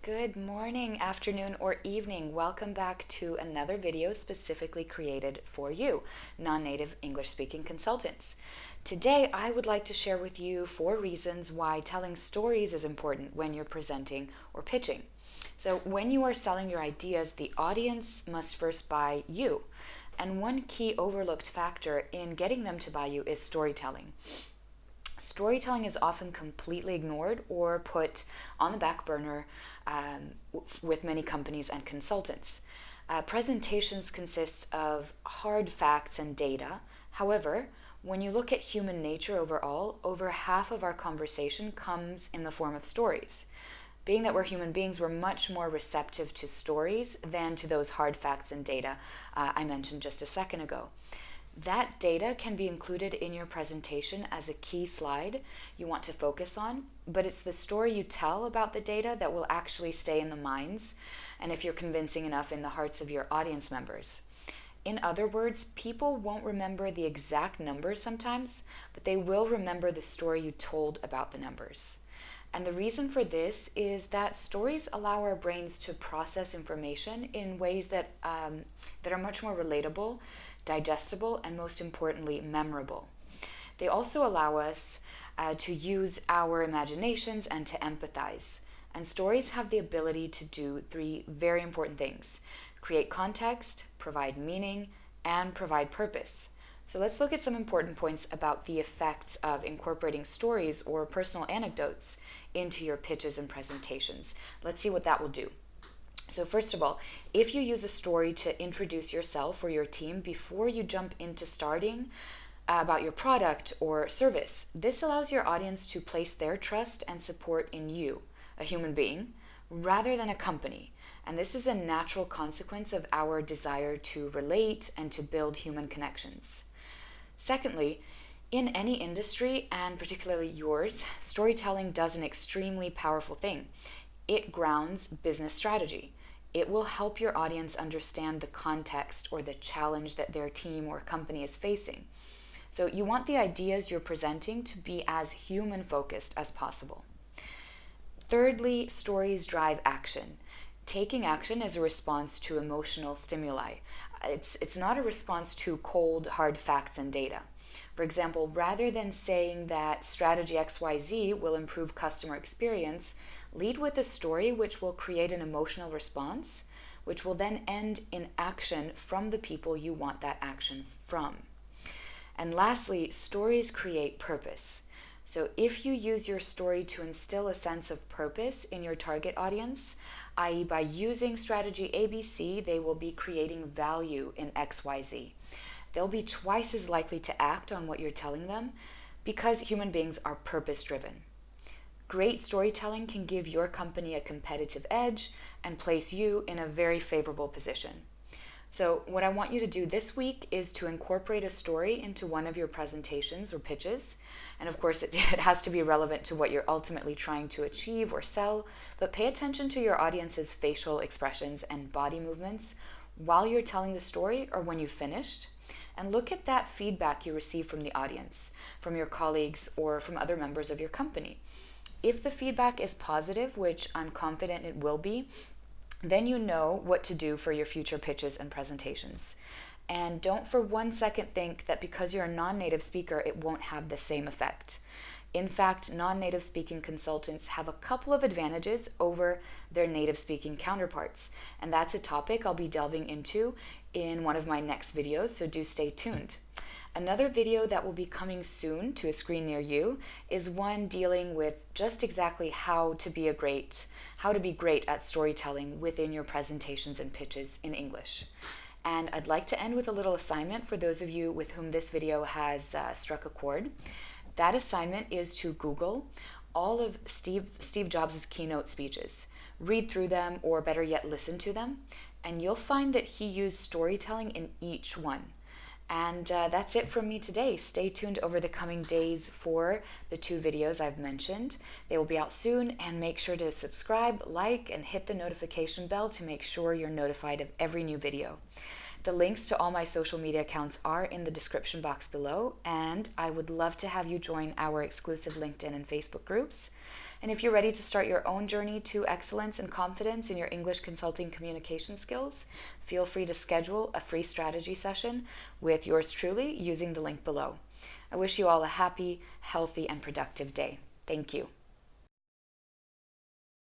Good morning, afternoon, or evening. Welcome back to another video specifically created for you, non-native English-speaking consultants. Today, I would like to share with you 4 reasons why telling stories is important when you're presenting or pitching. So when you are selling your ideas, the audience must first buy you. And one key overlooked factor in getting them to buy you is storytelling. Storytelling is often completely ignored or put on the back burner with many companies and consultants. Presentations consist of hard facts and data. However, when you look at human nature overall, over half of our conversation comes in the form of stories. Being that we're human beings, we're much more receptive to stories than to those hard facts and data I mentioned just a second ago. That data can be included in your presentation as a key slide you want to focus on, but it's the story you tell about the data that will actually stay in the minds, and if you're convincing enough, in the hearts of your audience members. In other words, people won't remember the exact numbers sometimes, but they will remember the story you told about the numbers. And the reason for this is that stories allow our brains to process information in ways that are much more relatable, digestible, and most importantly, memorable. They also allow us to use our imaginations and to empathize. And stories have the ability to do 3 very important things: create context, provide meaning, and provide purpose. So let's look at some important points about the effects of incorporating stories or personal anecdotes into your pitches and presentations. Let's see what that will do. So first of all, if you use a story to introduce yourself or your team before you jump into starting about your product or service, this allows your audience to place their trust and support in you, a human being, rather than a company. And this is a natural consequence of our desire to relate and to build human connections. Secondly, in any industry, and particularly yours, storytelling does an extremely powerful thing. It grounds business strategy. It will help your audience understand the context or the challenge that their team or company is facing. So you want the ideas you're presenting to be as human-focused as possible. Thirdly, stories drive action. Taking action is a response to emotional stimuli. It's not a response to cold, hard facts and data. For example, rather than saying that strategy XYZ will improve customer experience, lead with a story which will create an emotional response, which will then end in action from the people you want that action from. And lastly, stories create purpose. So if you use your story to instill a sense of purpose in your target audience, i.e. by using strategy ABC, they will be creating value in XYZ. They'll be twice as likely to act on what you're telling them because human beings are purpose-driven. Great storytelling can give your company a competitive edge and place you in a very favorable position. So what I want you to do this week is to incorporate a story into one of your presentations or pitches. And of course, it has to be relevant to what you're ultimately trying to achieve or sell, but pay attention to your audience's facial expressions and body movements while you're telling the story or when you've finished. And look at that feedback you receive from the audience, from your colleagues, or from other members of your company. If the feedback is positive, which I'm confident it will be, then you know what to do for your future pitches and presentations. And don't for 1 second think that because you're a non-native speaker, it won't have the same effect. In fact, non-native speaking consultants have a couple of advantages over their native speaking counterparts. And that's a topic I'll be delving into in one of my next videos, so do stay tuned. Another video that will be coming soon to a screen near you is one dealing with just exactly how to be great at storytelling within your presentations and pitches in English. And I'd like to end with a little assignment for those of you with whom this video has struck a chord. That assignment is to Google all of Steve Jobs' keynote speeches. Read through them, or better yet, listen to them, and you'll find that he used storytelling in each one. And that's it from me today. Stay tuned over the coming days for the 2 videos I've mentioned. They will be out soon, and make sure to subscribe, like, and hit the notification bell to make sure you're notified of every new video. The links to all my social media accounts are in the description box below, and I would love to have you join our exclusive LinkedIn and Facebook groups. And if you're ready to start your own journey to excellence and confidence in your English consulting communication skills, feel free to schedule a free strategy session with yours truly using the link below. I wish you all a happy, healthy, and productive day. Thank you.